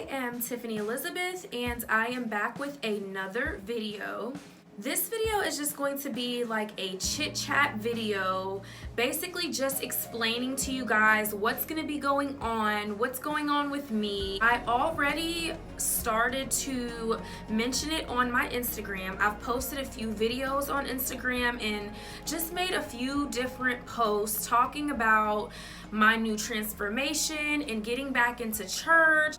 am Tiffany Elizabeth and I am back with another video. This video is just going to be like a chit chat video, basically just explaining to you guys what's going to be going on, what's going on with me. I already started to mention it on my Instagram. I've posted a few videos on Instagram and just made a few different posts talking about my new transformation and getting back into church.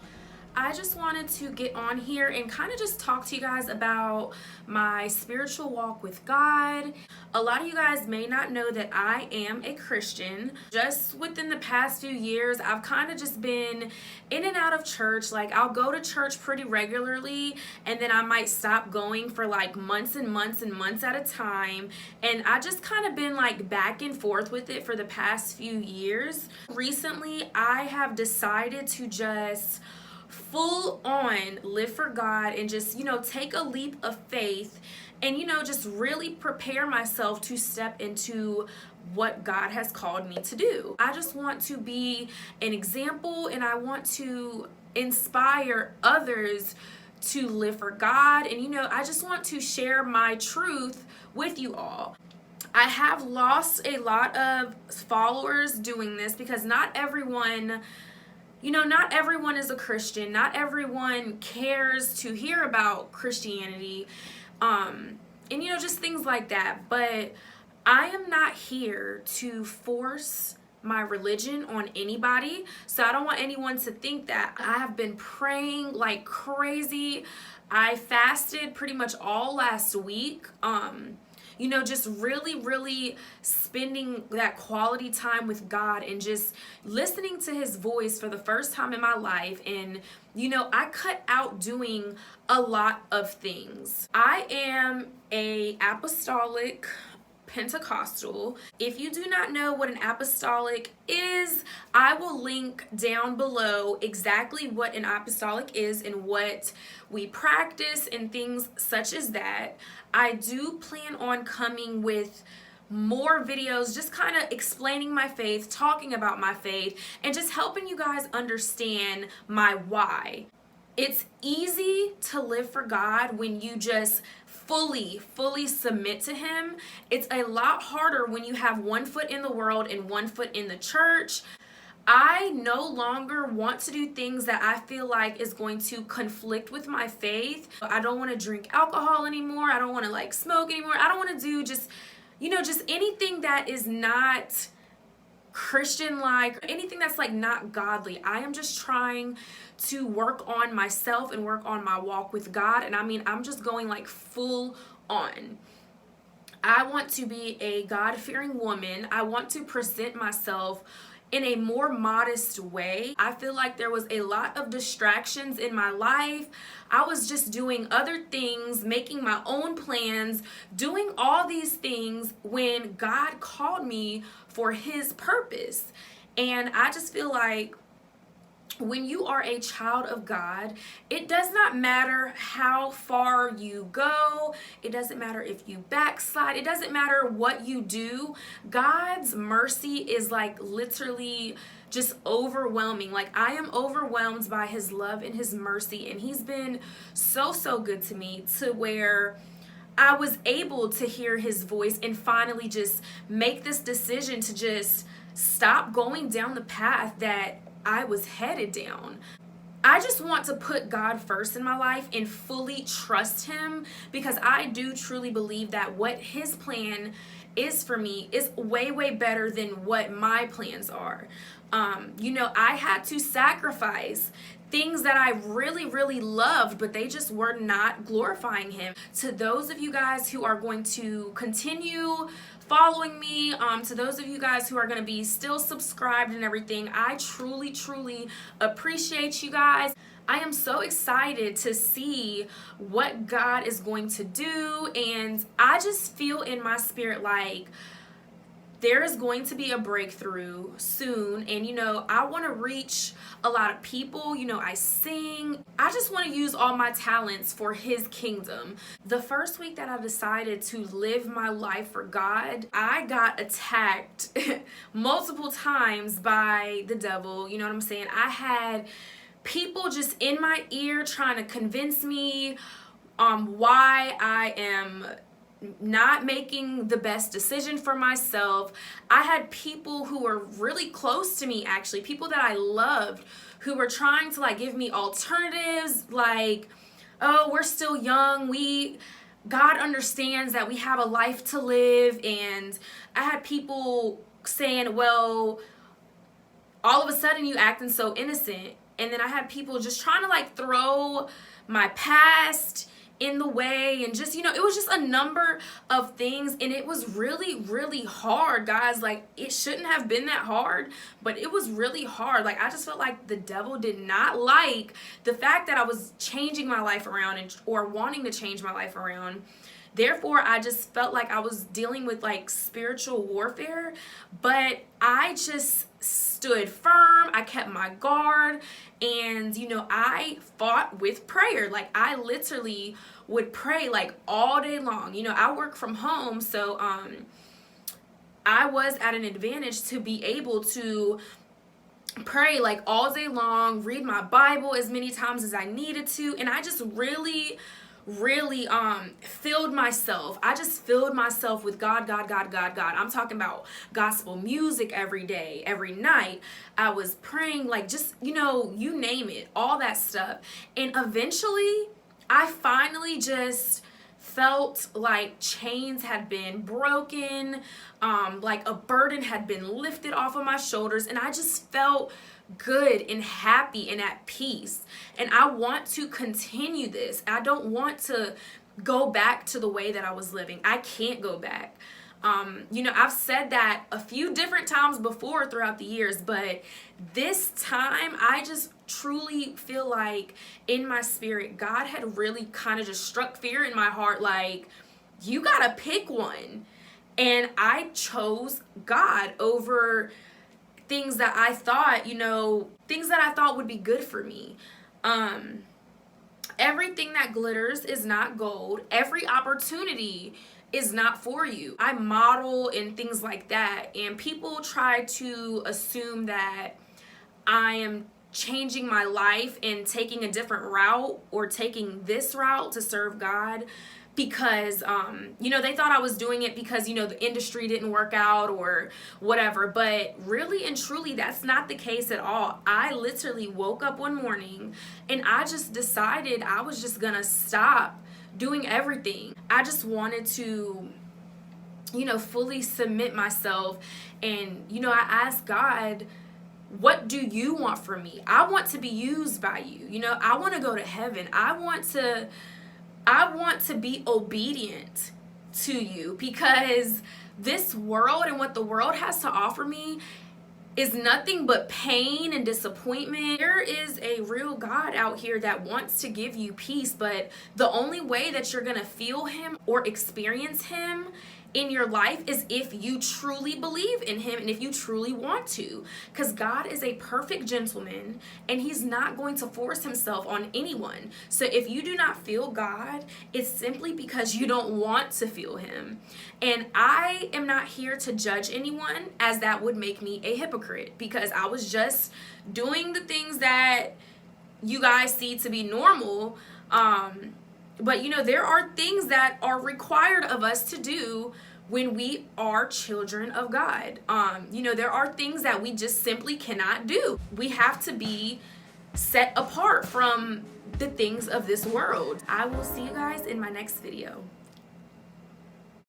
I just wanted to get on here and kind of just talk to you guys about my spiritual walk with God. A lot of you guys may not know that I am a Christian. Just within the past few years, I've kind of just been in and out of church. Like, I'll go to church pretty regularly and then I might stop going for like months and months and months at a time. And I just kind of been like back and forth with it for the past few years. Recently, I have decided to just full on live for God and just, take a leap of faith and, just really prepare myself to step into what God has called me to do. I just want to be an example and I want to inspire others to live for God. And, I just want to share my truth with you all. I have lost a lot of followers doing this because not everyone is a Christian. Not everyone cares to hear about Christianity, and just things like that. But I am not here to force my religion on anybody, so I don't want anyone to think that. I have been praying like crazy. I fasted pretty much all last week. Just really spending that quality time with God and just listening to his voice for the first time in my life. And, I cut out doing a lot of things. I am a apostolic Pentecostal. If you do not know what an apostolic is, I will link down below exactly what an apostolic is and what we practice and things such as that. I do plan on coming with more videos just kind of explaining my faith, talking about my faith, and just helping you guys understand my why. It's easy to live for God when you just fully submit to him. It's a lot harder when you have one foot in the world and one foot in the church. I no longer want to do things that I feel like is going to conflict with my faith. I don't want to drink alcohol anymore. I don't want to smoke anymore. I don't want to do just anything that is not Christian-like, anything that's not godly. I am just trying to work on myself and work on my walk with God. And I'm just going full on. I want to be a God-fearing woman. I want to present myself in a more modest way. I feel like there was a lot of distractions in my life. I was just doing other things, making my own plans, doing all these things when God called me for his purpose. And I just feel like when you are a child of God, it does not matter how far you go. It doesn't matter if you backslide. It doesn't matter what you do. God's mercy is literally just overwhelming. I am overwhelmed by his love and his mercy. And he's been so good to me, to where I was able to hear his voice and finally just make this decision to just stop going down the path that I was headed down. I just want to put God first in my life and fully trust him, because I do truly believe that what his plan is for me is way better than what my plans are. I had to sacrifice things that I really loved, but they just were not glorifying him. To those of you guys who are going to continue following me, to those of you guys who are going to be still subscribed and everything, I truly appreciate you guys. I am so excited to see what God is going to do, and I just feel in my spirit there is going to be a breakthrough soon. And I want to reach a lot of people. I sing. I just want to use all my talents for his kingdom. The first week that I decided to live my life for God, I got attacked multiple times by the devil. You know what I'm saying? I had people just in my ear trying to convince me why I am not making the best decision for myself. I had people who were really close to me, actually, people that I loved, who were trying to like give me alternatives, like, oh, we're still young, God understands that we have a life to live. And I had people saying, well, all of a sudden you acting so innocent. And then I had people just trying to like throw my past in the way, and just, you know, it was just a number of things, and it was really, really hard, guys. Like, it shouldn't have been that hard, but it was really hard. Like, I just felt like the devil did not like the fact that I was changing my life around or wanting to change my life around. Therefore, I just felt like I was dealing with like spiritual warfare, but I just stood firm. I kept my guard, and you know, I fought with prayer. Like, I literally would pray like all day long. You know, I work from home, so I was at an advantage to be able to pray like all day long, read my Bible as many times as I needed to, and I just really filled myself. I just filled myself with God. I'm talking about gospel music every day, every night. I was praying, like, just, you know, you name it, all that stuff. And eventually I finally just felt like chains had been broken, like a burden had been lifted off of my shoulders, and I just felt good and happy and at peace. And I want to continue this. I don't want to go back to the way that I was living. I can't go back. You know, I've said that a few different times before throughout the years, but this time I just truly feel like in my spirit, God had really kind of just struck fear in my heart, like, you gotta pick one. And I chose God over things that I thought, you know, things that I thought would be good for me. Everything that glitters is not gold. Every opportunity is not for you. I model and things like that, and people try to assume that I am changing my life and taking a different route or taking this route to serve God because, you know, they thought I was doing it because, you know, the industry didn't work out or whatever. But really and truly, that's not the case at all. I literally woke up one morning and I just decided I was just gonna stop doing everything. I just wanted to, you know, fully submit myself. And, you know, I asked God, what do you want from me? I want to be used by you. You know, I want to go to heaven. I want to be obedient to you, because this world and what the world has to offer me is nothing but pain and disappointment. There is a real God out here that wants to give you peace, but the only way that you're gonna feel him or experience him in your life is if you truly believe in him and if you truly want to, because God is a perfect gentleman and he's not going to force himself on anyone. So if you do not feel God, it's simply because you don't want to feel him. And I am not here to judge anyone, as that would make me a hypocrite, because I was just doing the things that you guys see to be normal. But, you know, there are things that are required of us to do when we are children of God. You know, there are things that we just simply cannot do. We have to be set apart from the things of this world. I will see you guys in my next video.